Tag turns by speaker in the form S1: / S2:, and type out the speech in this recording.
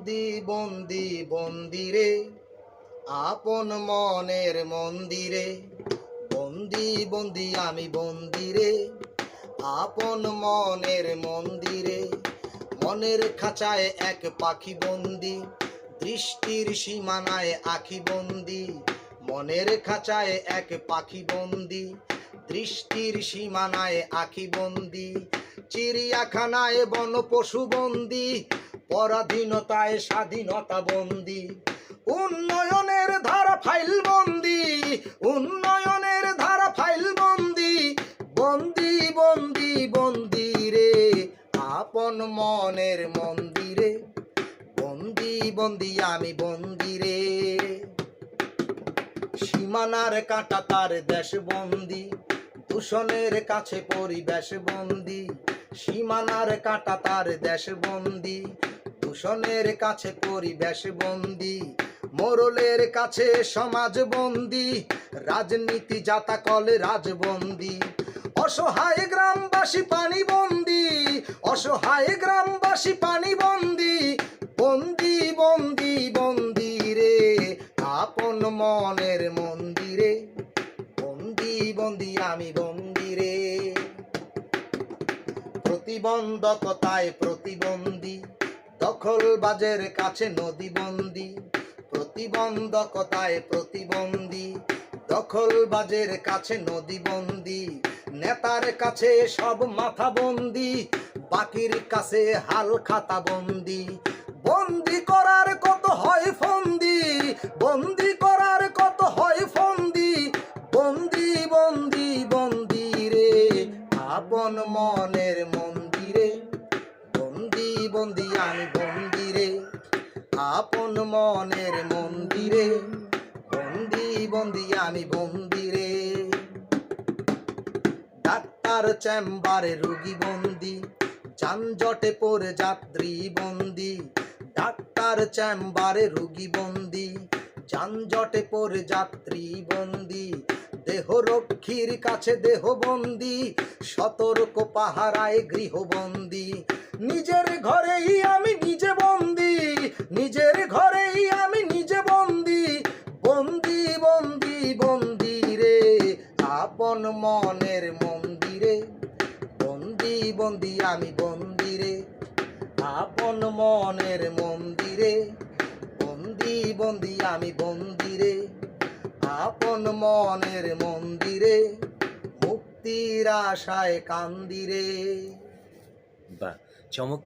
S1: বন্দি বন্দি বন্দিরে আপন মনের মন্দিরে, বন্দি বন্দি আমি বন্দিরে আপন মনের মন্দিরে। মনের খাঁচায় এক পাখি বন্দি, দৃষ্টির সীমানায় আখি বন্দি। মনের খাঁচায় এক পাখি বন্দি, দৃষ্টির সীমানায় আখি বন্দি। চিড়িয়াখানায় বন পশু বন্দি, পরাধীনতায় স্বাধীনতা বন্দি। উন্নয়নের ধারা ফাইল বন্দি, উন্নয়নের ধারা ফাইল বন্দি। বন্দি বন্দি বন্দি রে আপন মনের মন্দিরে, বন্দি বন্দি আমি বন্দিরে। সীমানার কাঁটা তার দেশ বন্দি, দূষণের কাছে পরিবেশ বন্দি। সীমানার কাঁটা তার দেশ বন্দি, দূষণের কাছে পরিবেশ বন্দি। মোরলের কাছে সমাজ বন্দি, রাজনীতি জাতাকলে রাজবন্দি। অসহায় গ্রামবাসী পানি বন্দি, অসহায় গ্রামবাসী পানি বন্দি। বন্দি বন্দি বন্দি রে আপন মনের মন্দিরে, বন্দি বন্দি আমি বন্দিরে। প্রতিবন্ধকতায় প্রতিবন্ধী, দখলবাজের কাছে নদী বন্দি। প্রতিবন্ধকতায় প্রতিবন্ধী, দখলবাজের কাছে নদী বন্দি। নেতার কাছে সব মাথা বন্দি, বাকির কাছে হাল খাতা বন্দি। বন্দি করার কত হয় ফন্দি, বন্দি করার কত হয় ফন্দি। বন্দি বন্দি বন্দি রে আপন মনের মন্দিরে, বন্দি বন্দি আমি বন্দিরে আপন মনের মন্দিরে, বন্দি বন্দি আমি বন্দিরে। ডাক্তার চেম্বারে রোগী বন্দি, যানজটে পড়ে যাত্রী বন্দি। ডাক্তার চেম্বারে রোগী বন্দি, যানজটে পড়ে যাত্রী বন্দি। দেহরক্ষীর কাছে দেহবন্দি, সতর্ক পাহারায় গৃহবন্দি। নিজের ঘরেই আমি নিজে বন্দি, নিজের ঘরেই আমি নিজে বন্দি। বন্দি বন্দি বন্দি রে আপন মনের মন্দিরে, বন্দি বন্দি আমি বন্দিরে আপন মনের মন্দিরে। বন্দি বন্দি আমি বন্দিরে আপন মনের মন্দিরে, মুক্তির আশায় কান্দিরে।
S2: বাহ, চমৎকার।